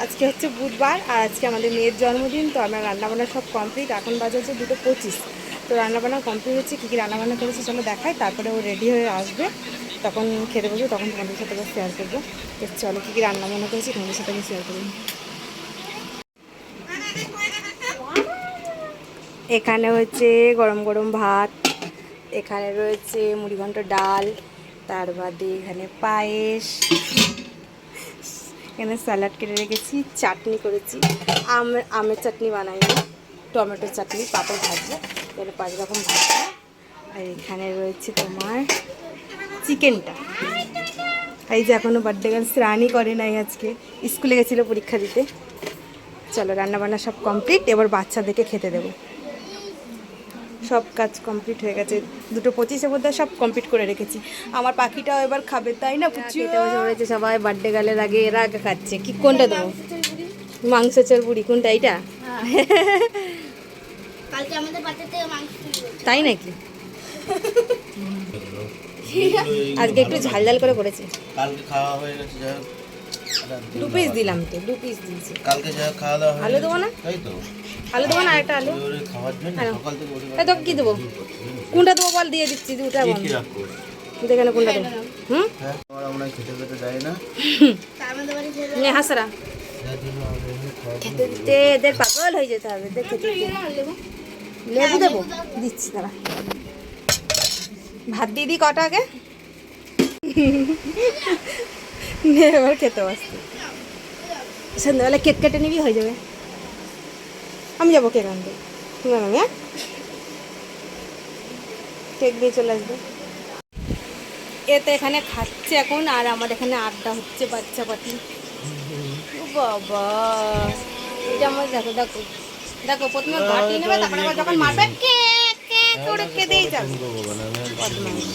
আজকে হচ্ছে বুধবার আর আজকে আমাদের মেয়ের জন্মদিন। তো আমরা রান্নাবান্না সব কমপ্লিট। এখন বাজে হচ্ছে 2:25। তো রান্নাবান্না কমপ্লিট হচ্ছে। কী কী রান্নাবান্না করেছি চলো দেখাই, তারপরে ও রেডি হয়ে আসবে, তখন খেতে বসবো, তখন তোমাদের সাথে শেয়ার করবো। তো চলো কী কী রান্নাবান্না করেছি তোমাদের সাথে আমি শেয়ার করবো। এখানে হচ্ছে গরম গরম ভাত, এখানে রয়েছে মুড়িঘণ্ট ডাল, তার বাদে এখানে পায়েস, এখানে স্যালাড কেটে রেখেছি, চাটনি করেছি, আমের চাটনি বানাইনি, টমেটোর চাটনি, পাঁপড় ভাজবো, এখানে 5 রকম ভাজা। আর এখানে রয়েছে তোমার চিকেনটা। এই যে এখনও বার্থডে গার্ল স্নানই করে নাই, আজকে স্কুলে গেছিলো পরীক্ষা দিতে। চলো রান্নাবান্না সব কমপ্লিট, এবার বাচ্চাদেরকে খেতে দেবো। সব কাজ কমপ্লিট হয়ে গেছে, 2:25 মধ্যে সব কমপ্লিট করে রেখেছি। আমার পাখিটাও এবার খাবে, তাই না? খেতে বসে পড়েছে সবাই, বার্থডে গার্লের আগে এরা আগে খাচ্ছে। কি কোনটা দেবো? মাংস চল বুড়ি, কোনটা? এইটা? তাই নাকি? আজকে একটু ঝাল ঝাল করে করেছি। কালকে খাওয়া হয়ে গেছে, যাই হোক 2 পিস দিলাম, তো 2 পিস দিয়েছি। কালকে যা খাওয়া দাওয়া হয়ে আলু দেবো না? তাই তো আলু দেবো না? একটা আলু ওরে খাওয়ার জন্য সকাল থেকে ওরে তোকে কি দেবো? কোনটা দেবো বল, দিয়ে দিচ্ছি। দুটা বল, কি রাখবো? দেখে কোনটা দেবো। হ্যাঁ আমরা মনে হয় খেতে খেতে দেয় না, নে হাসরা যার জন্য আমাদের এখানে খাওয়া খেতে দিতে এদের পাগল হয়ে যেতে হবে। দেখে লেবু দেবো, দিচ্ছি তারা। ভাত দিয়ে দিই কটা আগে, নে এবার খেতে বসতে। সন্ধ্যাবেলা কেক কেটে নিবি, হয়ে যাবে। আমি যাবো কেক আনতে, তুমি আনো। হ্যাঁ, কেক দিয়ে চলে আসবে। এতে এখানে খাচ্ছে এখন, আর আমার এখানে আড্ডা হচ্ছে বাচ্চা পাটি। ও বাবা, এটা আমার দেখো দেখো দেখো, প্রথমে ঘাটি নেবে, তারপরে আবার যখন মারবে কে কে করে কেঁদেই যাবে। ভগবান আমি আর কিছু বলিনি।